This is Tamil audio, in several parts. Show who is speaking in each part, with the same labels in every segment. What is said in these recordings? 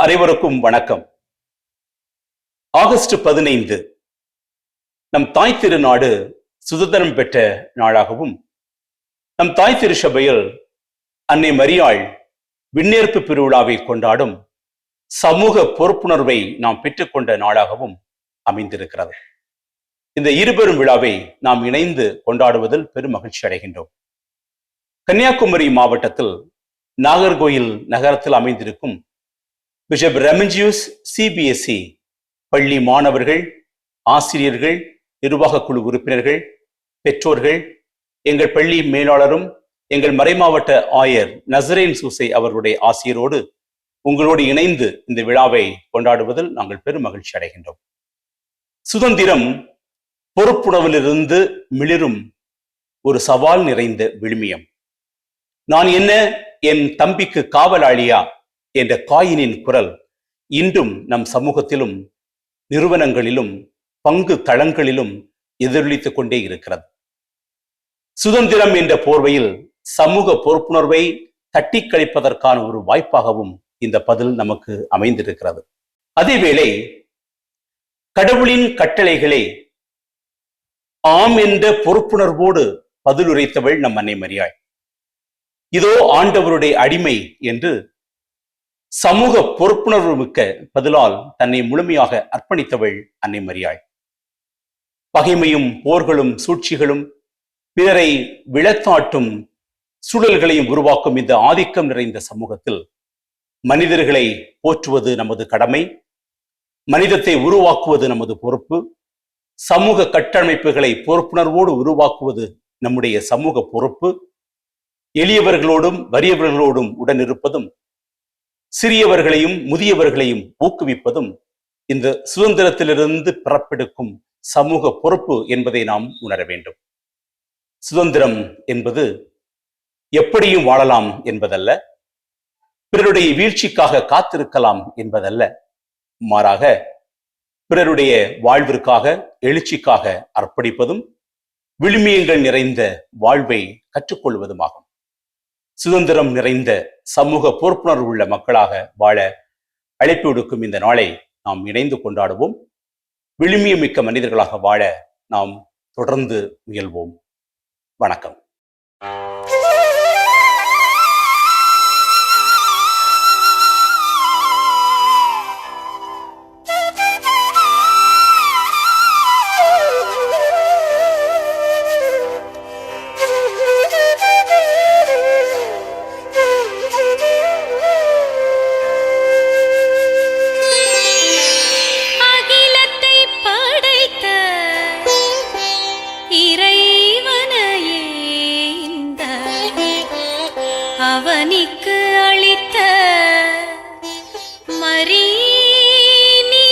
Speaker 1: அனைவருக்கும் வணக்கம். ஆகஸ்ட் 15 நம் தாய் திருநாடு சுதந்திரம் பெற்ற நாளாகவும், நம் தாய் திருச்சபையில் அன்னை மரியாள் விண்ணேற்பு பெருவிழாவை கொண்டாடும் சமூக பொறுப்புணர்வை நாம் பெற்றுக்கொண்ட நாளாகவும் அமைந்திருக்கிறது. இந்த இருபெரும் விழாவை நாம் இணைந்து கொண்டாடுவதில் பெரும் மகிழ்ச்சி அடைகின்றோம். கன்னியாகுமரி மாவட்டத்தில் நாகர்கோயில் நகரத்தில் அமைந்திருக்கும் பிஷப் ரெமிஜியூஸ் சிபிஎஸ்இ பள்ளி மாணவர்கள், ஆசிரியர்கள், நிர்வாக குழு உறுப்பினர்கள், பெற்றோர்கள், எங்கள் பள்ளி மேலாளரும் எங்கள் மறைமாவட்ட ஆயர் நசரேன் சூசை அவர்களுடைய ஆசிரியரோடு உங்களோடு இணைந்து இந்த விழாவை கொண்டாடுவதில் நாங்கள் பெரும் மகிழ்ச்சி அடைகின்றோம். சுதந்திரம் பொறுப்புணர்விலிருந்து மிளிரும் ஒரு சவால் நிறைந்த விழுமியம். நான் என்ன என் தம்பிக்கு காவலாளியா என்ற காயினின் குரல் இன்றும் நம் சமூகத்திலும் நிறுவனங்களிலும் பங்கு தளங்களிலும் எதிரொலித்துக் கொண்டே இருக்கிறது. சுதந்திரம் என்ற போர்வையில் சமூக பொறுப்புணர்வை தட்டி கழிப்பதற்கான ஒரு வாய்ப்பாகவும் இந்த பதில் நமக்கு அமைந்திருக்கிறது. அதேவேளை கடவுளின் கட்டளைகளை ஆம் என்ற பொறுப்புணர்வோடு பதிலுரைத்தவள் நம் அன்னை மரியாள். இதோ ஆண்டவருடைய அடிமை என்று சமூக பொறுப்புணர்வு மிக்க பதிலால் தன்னை முழுமையாக அர்ப்பணித்தவள் அன்னை மரியாள். பகைமையும் போர்களும் சூழ்ச்சிகளும் பிறரை விழத்தாட்டும் சூழல்களையும் உருவாக்கும் இந்த ஆதிக்கம் நிறைந்த சமூகத்தில் மனிதர்களை போற்றுவது நமது கடமை, மனிதத்தை உருவாக்குவது நமது பொறுப்பு, சமூக கட்டமைப்புகளை பொறுப்புணர்வோடு உருவாக்குவது நம்முடைய சமூக பொறுப்பு, எளியவர்களோடும் வறியவர்களோடும் உடனிருப்பதும் சிறியவர்களையும் முதியவர்களையும் ஊக்குவிப்பதும் இந்த சுதந்திரத்திலிருந்து பிறப்பெடுக்கும் சமூக பொறுப்பு என்பதை நாம் உணர வேண்டும். சுதந்திரம் என்பது எப்படியும் வாழலாம் என்பதல்ல, பிறருடைய வீழ்ச்சிக்காக காத்திருக்கலாம் என்பதல்ல, மாறாக பிறருடைய வாழ்விற்காக எழுச்சிக்காக அர்ப்பணிப்பதும் விழுமியங்கள் நிறைந்த வாழ்வை கற்றுக்கொள்வதுமாகும். சுதந்திரம் நிறைந்த சமூக பொறுப்புணர்வு உள்ள மக்களாக வாழ அழைப்பு விடுக்கும் இந்த நாளை நாம் இணைந்து கொண்டாடுவோம். விழுமியமிக்க மனிதர்களாக வாழ நாம் தொடர்ந்து முயல்வோம். வணக்கம்.
Speaker 2: அவனிக்கு அளித்த மரி நீ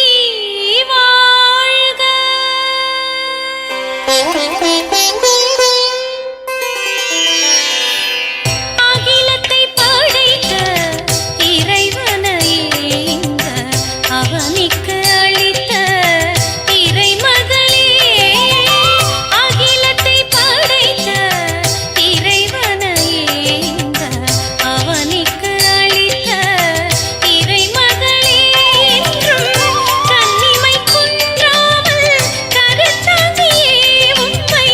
Speaker 2: வாழ்க. அகிலத்தை படைத்த இறைவனையே இந்த அவனிக்கு அளித்த இறைமகளே, அகிலத்தை படைத்த இறைவனையே இந்த அவனிக்கு அளித்த இறைமகளே என்றும் கன்னிமை குன்றாமல் கருத்தாங்கியே உம்மை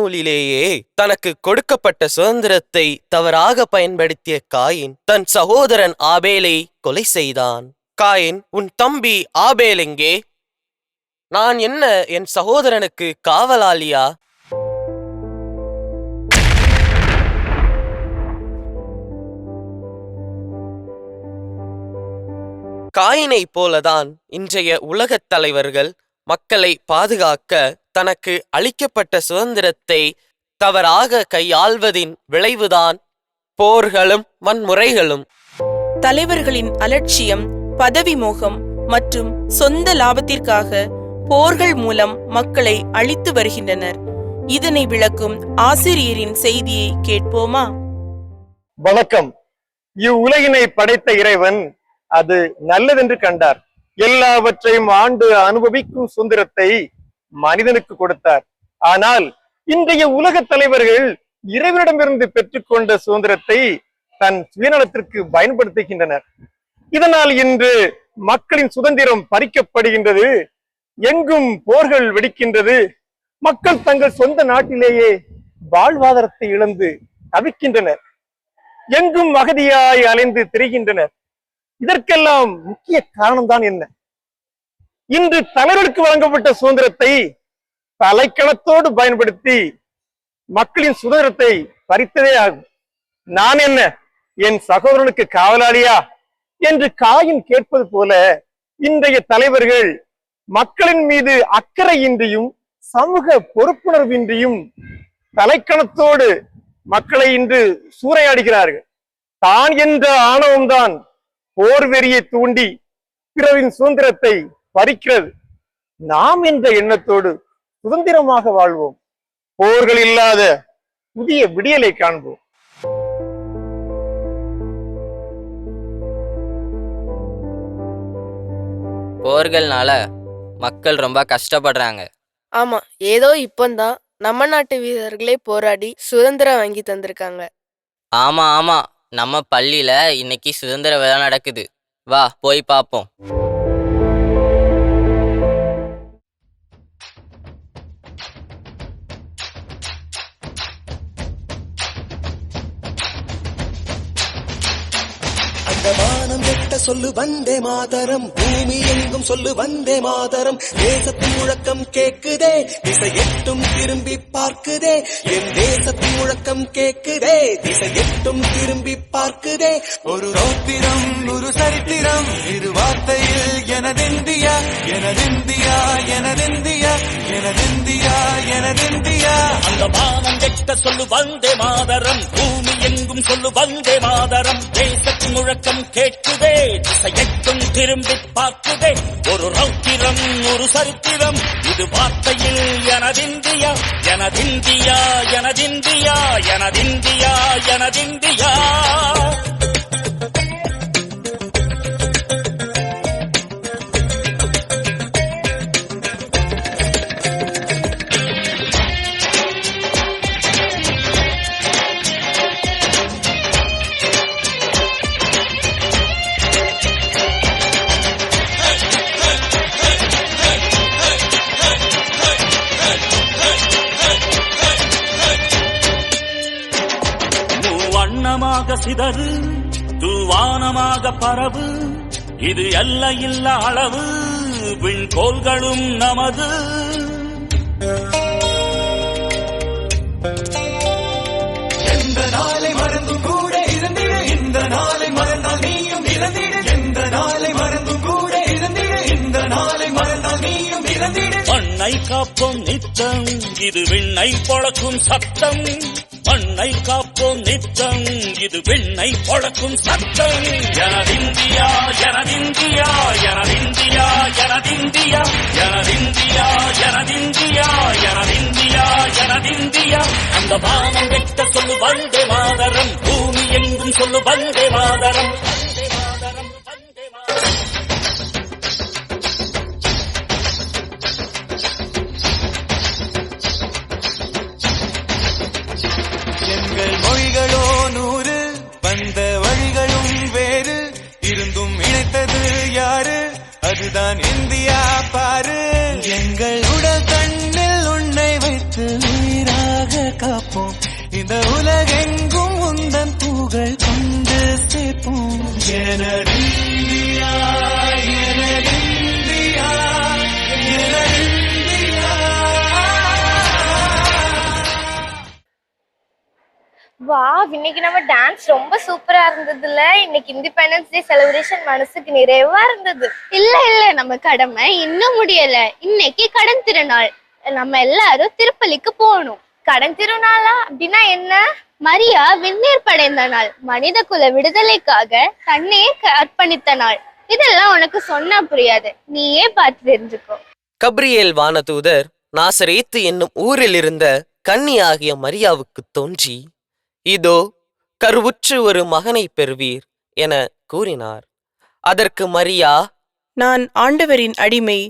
Speaker 3: நூலிலேயே தனக்கு கொடுக்கப்பட்ட சுதந்திரத்தை தவறாக பயன்படுத்திய காயின் தன் சகோதரன் ஆபேலை கொலை செய்தான். காயின், உன் தம்பி ஆபேல் எங்கே? நான் என்ன என் சகோதரனுக்கு காவலாளியா? காயினை போலதான் இன்றைய உலகத் தலைவர்கள் மக்களை பாதுகாக்க தனக்கு அளிக்கப்பட்ட சுதந்திரத்தை தவறாக கையாள்வதின் விளைவுதான் போர்களும் வன்முறைகளும்.
Speaker 4: தலைவர்களின் அலட்சியம், பதவி மோகம் மற்றும் சொந்த லாபத்திற்காக போர்கள் மூலம் மக்களை அழித்து வருகின்றனர். இதனை விளக்கும் ஆசிரியரின் செய்தியை கேட்போமா?
Speaker 5: வணக்கம். இவ்வுலகினை படைத்த இறைவன் அது நல்லதென்று கண்டார். எல்லாவற்றையும் ஆண்டு அனுபவிக்கும் சுதந்திரத்தை மனிதனுக்கு கொடுத்தார். ஆனால் இன்றைய உலக தலைவர்கள் இறைவனிடமிருந்து பெற்றுக்கொண்ட சுதந்திரத்தை தன் சுயநலத்திற்கு பயன்படுத்துகின்றனர். இதனால் இன்று மக்களின் சுதந்திரம் பறிக்கப்படுகின்றது. எங்கும் போர்கள் வெடிக்கின்றது. மக்கள் தங்கள் சொந்த நாட்டிலேயே வாழ்வாதாரத்தை இழந்து தவிக்கின்றனர். எங்கும் அகதியாய் அலைந்து திரிகின்றனர். இதற்கெல்லாம் முக்கிய காரணம்தான் என்ன? இன்று தலைவர்களுக்கு வழங்கப்பட்ட சுதந்திரத்தை தலைக்கணத்தோடு பயன்படுத்தி மக்களின் சுதந்திரத்தை பறித்ததே ஆகும். நான் என்ன என் சகோதரனுக்கு காவலாளியா என்று காயின் கேட்பது போல இன்றைய தலைவர்கள் மக்களின் மீது அக்கறையின்றியும் சமூக பொறுப்புணர்வின்றியும் தலைக்கணத்தோடு மக்களை இன்று சூறையாடுகிறார்கள். தான் என்ற ஆணவம்தான் போர் வெறியை தூண்டி பிறரின் சுதந்திரத்தை பறிக்கிறது. நாம் என்ற எண்ணத்தோடு சுதந்திரமாக வாழ்வோம். போர்கள் இல்லாத புதிய விடியலை காண்போம்.
Speaker 6: போர்கள்னால மக்கள் ரொம்ப கஷ்டப்படுறாங்க.
Speaker 7: ஆமா, ஏதோ இப்பந்தான் நம்ம நாட்டு வீரர்களே போராடி சுதந்திரம் வாங்கி தந்திருக்காங்க.
Speaker 6: ஆமா ஆமா, நம்ம பள்ளியில இன்னைக்கு சுதந்திர விழா நடக்குது. வா போய் பாப்போம்.
Speaker 8: வானம் எட்ட சொல்லு வந்தே மாதரம், பூமி எங்கும் சொல்லு வந்தே மாதரம். தேசத்தின் முழக்கம் கேக்குதே, திசை எட்டும் திரும்பி பார்க்குதே. என் தேசத்தின் முழக்கம் கேக்குதே, திசை எட்டும் திரும்பி பார்க்குதே. ஒரு ரௌத்திரம் ஒரு சரித்திரம், இரு வார்த்தையில் எனதிந்தியா எனதிந்தியா எனதிந்தியா எனதிந்தியா எனதிந்தியா.
Speaker 9: அந்த வானம் எட்ட சொல்லு வந்தே மாதரம், பூமி எங்கும் சொல்லு வந்தே மாதரம். தேசத்தின் முழக்கம் கேட்குதே, திசையெட்டும் திரும்பி பார்க்குதே. ஒரு ரௌத்திரம் ஒரு சரித்திரம், இது வார்த்தையில் எனதிந்தியா எனதிந்தியா எனதிந்தியா எனதிந்தியா எனதிந்தியா. சிதறு தூவானமாக பரவு, இது எல்லையில்லா அளவு, விண்கோள்களும் நமது.
Speaker 8: எந்த நாளை மறந்தும் கூட இருந்திட, இந்த நாளை மறந்தால் நீயும் இறந்திட. எந்த நாளை மறந்தும் கூட இருந்திட, இந்த நாளை மறந்தால் நீயும் இறந்திட.
Speaker 9: மண்ணை காப்போம் நித்தம், இது விண்ணை பொழக்கும் சத்தம். மண்ணை காப்போம் நித்தம், இது விண்ணை பொழக்கும் சத்தம். எனதிந்தியா எனதிந்தியா எனதிந்தியா எனதிந்தியா எனதிந்தியா எனதிந்தியா எனதிந்தியா எனதிந்தியா. அந்த வானம் வெட்ட சொல்லு வந்தே மாதரம், பூமி எங்கும் சொல்லு வந்தே மாதரம்.
Speaker 8: எங்கள் மொழிகளோ 100, வந்த வழிகளும் வேறு, இருந்தும் இணைத்தது யாரு? அதுதான் இந்தியா பாரு. எங்கள் உடல் கண்ணில் உன்னை வைத்து உயிராக இந்த உலகெங்கும் உந்தன் புகழ் கொண்டு சேர்ப்போம். எனது இந்தியா, எனது இந்தியா, எனது இந்தியா.
Speaker 10: வா, இன்னைக்கு நம்ம டான்ஸ் ரொம்ப சூப்பரா இருந்ததுல. இன்னைக்கு இண்டிபெண்டன்ஸ் டே செலிப்ரேஷன் மனசுக்கு நிறைவா இருந்தது.
Speaker 2: இல்ல இல்ல, நம்ம கடமை இன்னும் முடியல. இன்னைக்கு கடன் திருநாள். நம்ம எல்லாரும் திருப்பலிக்கு போகணும்.
Speaker 10: கடன் திருநாளா அப்படின்னா என்ன?
Speaker 2: மரியா விண்ணேற்ப அடைந்த நாள், மனித குல விடுதலைக்காக தன்னையே அர்ப்பணித்த நாள். இதெல்லாம் உனக்கு சொன்னா புரியாது, நீயே பார்த்து தெரிஞ்சுக்கோ.
Speaker 3: கப்ரியேல் வானதூதர் நாசரேத்து என்னும் ஊரில் இருந்த கன்னியாகிய மரியாவுக்கு தோன்றி, இதோ கருவுற்று ஒரு மகனை பெறுவீர் என கூறினார். அதற்கு மரியா,
Speaker 4: நான் ஆண்டவரின் அடிமை,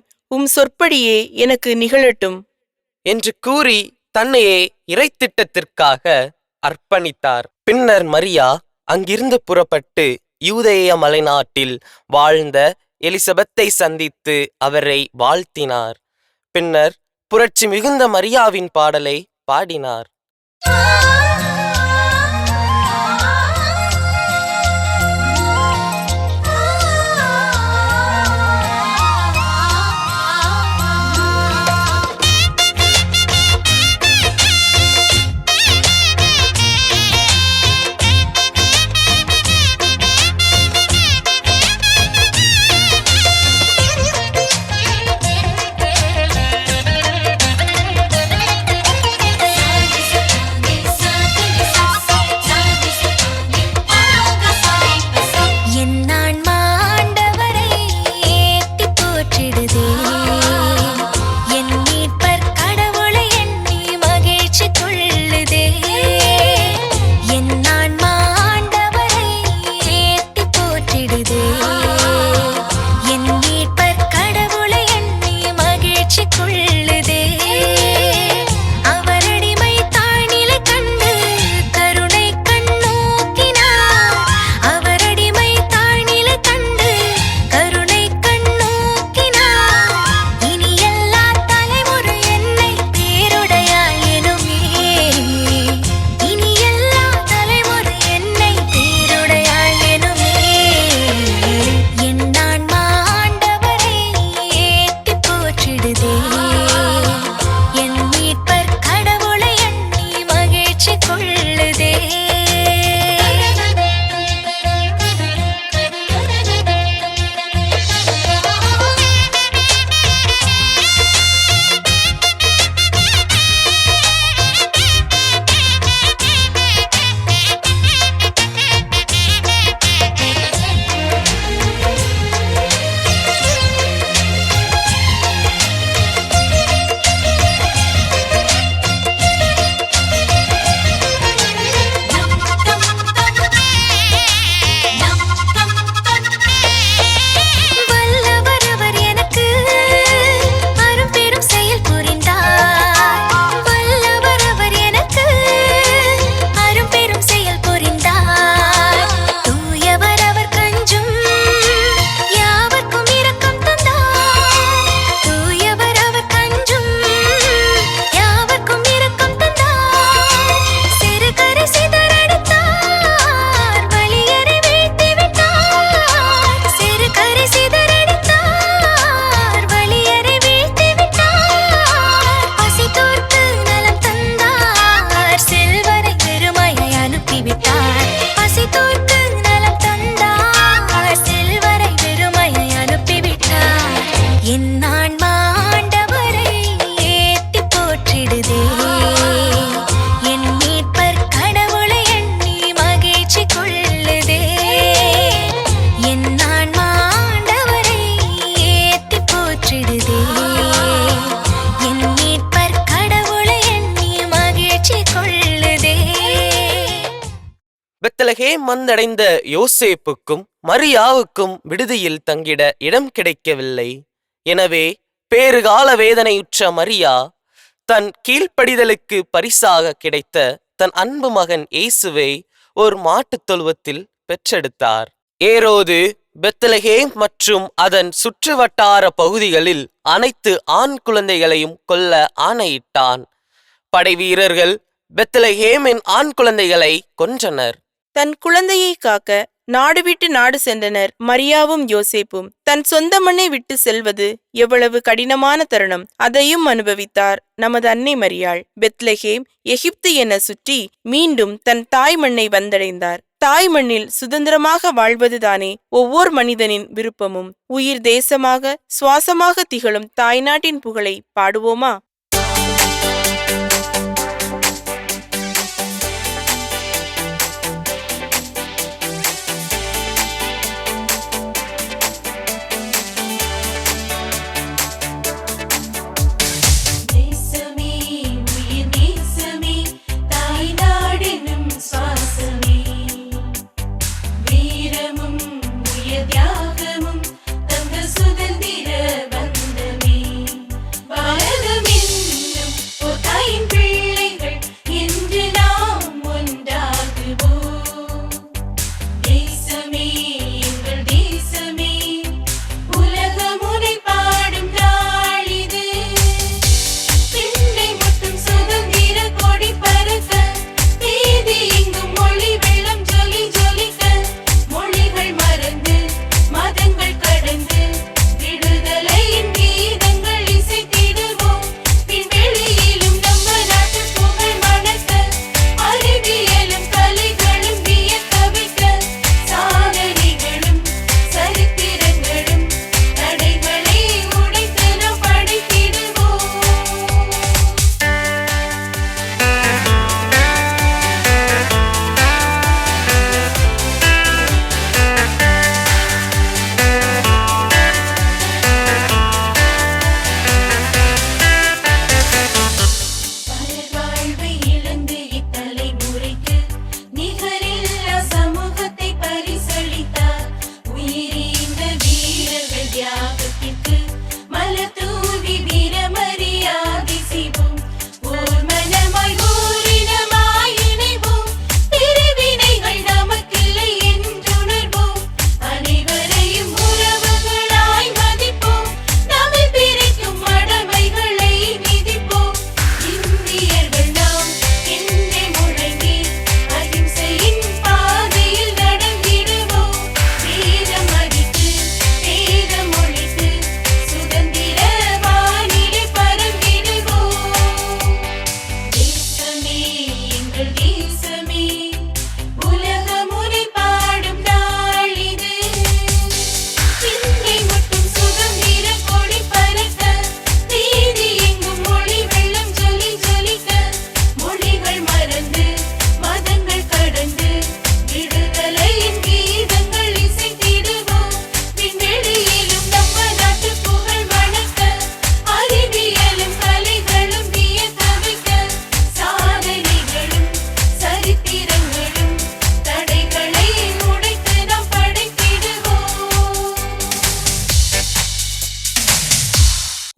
Speaker 4: சொற்படியே எனக்கு நிகழட்டும்
Speaker 3: என்று கூறி தன்னையே இறைத்திட்டத்திற்காக அர்ப்பணித்தார். பின்னர் மரியா அங்கிருந்து புறப்பட்டு யூதேய மலைநாட்டில் வாழ்ந்த எலிசபெத்தை சந்தித்து அவரை வாழ்த்தினார். பின்னர் புரட்சி மிகுந்த மரியாவின் பாடலை பாடினார். பெத்லகேம் வந்தடைந்த யோசேப்புக்கும் மரியாவுக்கும் விடுதியில் தங்கிட இடம் கிடைக்கவில்லை. எனவே பேறுகால வேதனையுற்ற மரியா தன் கீழ்ப்படிதலுக்கு பரிசாக கிடைத்த தன் அன்பு மகன் இயேசுவை ஒரு மாட்டுத் தொழுவத்தில் பெற்றெடுத்தார். ஏரோது பெத்லகேம் மற்றும் அதன் சுற்றுவட்டார பகுதிகளில் அனைத்து ஆண் குழந்தைகளையும் கொல்ல ஆணையிட்டான். படைவீரர்கள் பெத்லஹேமின் ஆண் குழந்தைகளை கொன்றனர்.
Speaker 4: தன் குழந்தையை காக்க நாடு விட்டு நாடு சென்றனர் மரியாவும் யோசேப்பும். தன் சொந்த மண்ணை விட்டு செல்வது எவ்வளவு கடினமான தருணம், அதையும் அனுபவித்தார் நமது அன்னை மரியாள். பெத்லஹேம் எகிப்து என சுற்றி மீண்டும் தன் தாய் மண்ணை வந்தடைந்தார். தாய் மண்ணில் சுதந்திரமாக வாழ்வதுதானே ஒவ்வொரு மனிதனின் விருப்பமும். உயிர் தேசமாக சுவாசமாக திகழும் தாய்நாட்டின் புகழை பாடுவோமா?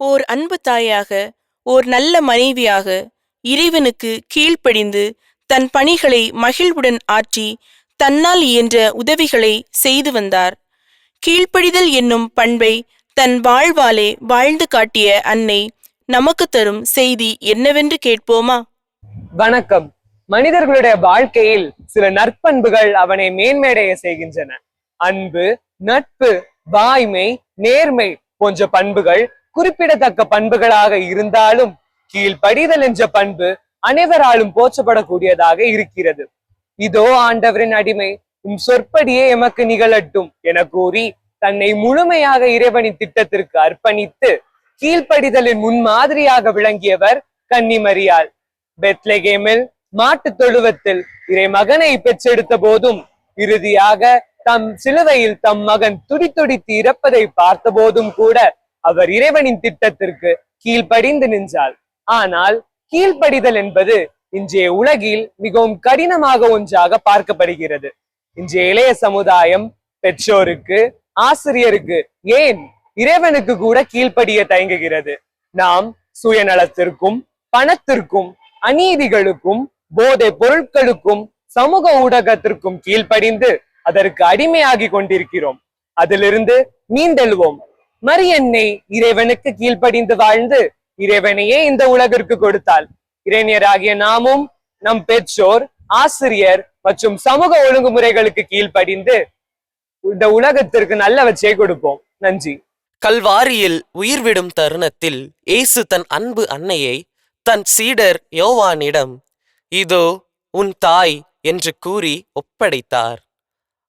Speaker 4: ஓர் அன்பு தாயாக, ஓர் நல்ல மனைவியாக, இறைவனுக்கு கீழ்ப்படிந்து தன் பணிகளை மகிழ்வுடன் ஆற்றி தன்னால் இயன்ற உதவிகளை செய்து வந்தார். கீழ்ப்படிதல் என்னும் பண்பை தன் வாழ்வாலே வாழ்ந்து காட்டிய அன்னை நமக்கு தரும் செய்தி என்னவென்று கேட்போமா?
Speaker 5: வணக்கம். மனிதர்களுடைய வாழ்க்கையில் சில நற்பண்புகள் அவனை மேன்மேடைய செய்கின்றன. அன்பு, நட்பு, வாய்மை, நேர்மை போன்ற பண்புகள் குறிப்பிடத்தக்க பண்புகளாக இருந்தாலும் கீழ்ப்படிதல் என்ற பண்பு அனைவராலும் போற்றப்படக்கூடியதாக இருக்கிறது. இதோ ஆண்டவரின் அடிமை, உம் சொற்படியே எமக்கு நிகழட்டும் என கூறி தன்னை முழுமையாக இறைவனின் திட்டத்திற்கு அர்ப்பணித்து கீழ்ப்படிதலின் முன்மாதிரியாக விளங்கியவர் கன்னி மரியாள். பெத்லகேமில் மாட்டு தொழுவத்தில் இறை மகனை பெற்றெடுத்த போதும், இறுதியாக தம் சிலுவையில் தம் மகன் துடித்துடித்து இறப்பதை பார்த்த போதும் கூட அவர் இறைவனின் திட்டத்திற்கு கீழ்ப்படிந்து நின்றாள். ஆனால் கீழ்ப்படிதல் என்பது இன்றைய உலகில் மிகவும் கடினமாக ஒன்றாக பார்க்கப்படுகிறது. இன்றைய இளைய சமுதாயம் பெற்றோருக்கு, ஆசிரியருக்கு, ஏன் இறைவனுக்கு கூட கீழ்ப்படிய தயங்குகிறது. நாம் சுயநலத்திற்கும், பணத்திற்கும், அநீதிகளுக்கும், போதை பொருட்களுக்கும், சமூக ஊடகத்திற்கும் கீழ்ப்படிந்து அதற்கு அடிமையாகி கொண்டிருக்கிறோம். அதிலிருந்து மீண்டெழுவோம். மரியன்னை இறைவனுக்கு கீழ்ப்படிந்து வாழ்ந்து இறைவனையே இந்த உலகிற்கு கொடுத்தாள். இறைஞராகிய நாமும் நம் பெற்றோர், ஆசிரியர் மற்றும் சமூக ஒழுங்குமுறைகளுக்கு கீழ்ப்படிந்து இந்த உலகத்திற்கு நல்லவற்றை கொடுப்போம். நன்றி.
Speaker 3: கல்வாரியில் உயிர்விடும் தருணத்தில் இயேசு தன் அன்பு அன்னையை தன் சீடர் யோவானிடம் இதோ உன் தாய் என்று கூறி ஒப்படைத்தார்.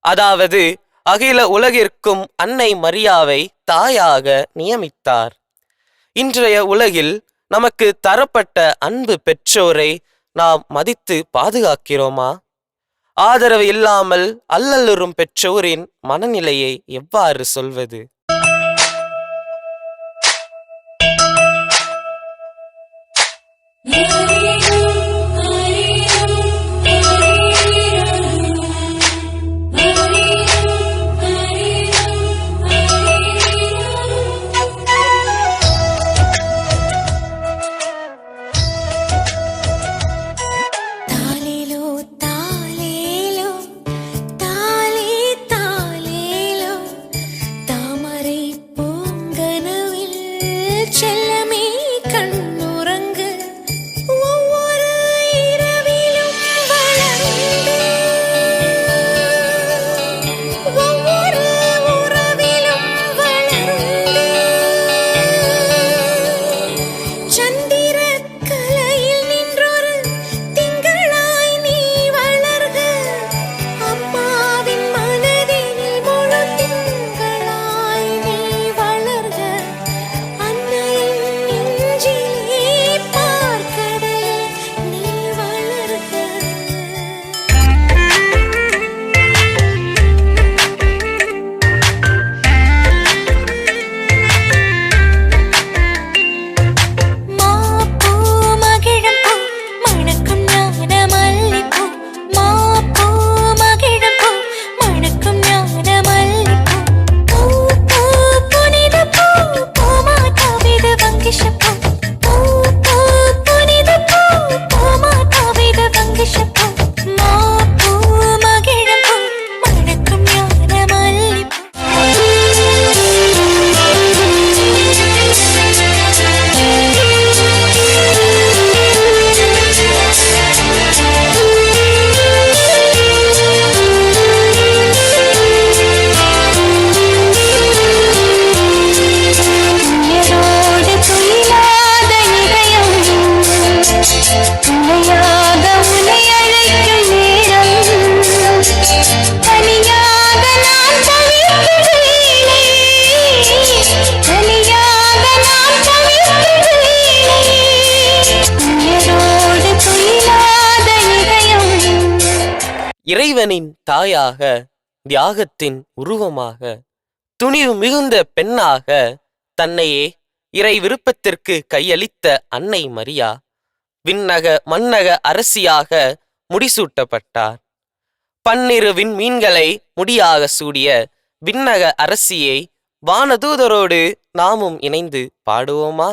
Speaker 3: அதாவது அகில உலகிற்கும் அன்னை மரியாவை தாயாக நியமித்தார். இன்றைய உலகில் நமக்கு தரப்பட்ட அன்பு பெற்றோரை நாம் மதித்து பாதுகாக்கிறோமா? ஆதரவு இல்லாமல் அல்லலுறும் பெற்றோரின் மனநிலையை எவ்வாறு சொல்வது? இறைவனின் தாயாக, தியாகத்தின் உருவமாக, துணிவு மிகுந்த பெண்ணாக தன்னையே இறை விருப்பத்திற்கு கையளித்த அன்னை மரியா விண்ணக மன்னக அரசியாக முடிசூட்டப்பட்டார். பன்னிரு விண்மீன்களை முடியாக சூடிய விண்ணக அரசியை வானதூதரோடு நாமும் இணைந்து பாடுவோமா?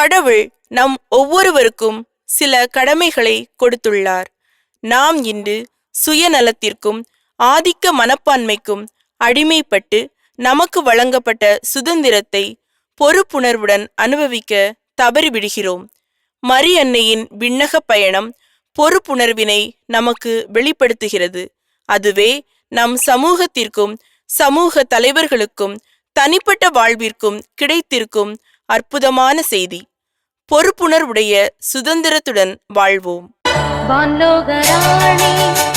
Speaker 4: கடவுள் நம் ஒவ்வொருவருக்கும் சில கடமைகளை கொடுத்துள்ளார். நாம் இன்று சுயநலத்திற்கும் ஆதிக்க மனப்பான்மைக்கும் அடிமைப்பட்டு நமக்கு வழங்கப்பட்ட சுதந்திரத்தை பொறுப்புணர்வுடன் அனுபவிக்க தவறிவிடுகிறோம். மரி அன்னையின் விண்ணக பயணம் பொறுப்புணர்வினை நமக்கு வெளிப்படுத்துகிறது. அதுவே நம் சமூகத்திற்கும் சமூக தலைவர்களுக்கும் தனிப்பட்ட வாழ்விற்கும் கிடைத்திருக்கும் அற்புதமான செய்தி. பொறுப்புணர்வுடைய சுதந்திரத்துடன் வாழ்வோம்.
Speaker 11: வான்லோக ராணி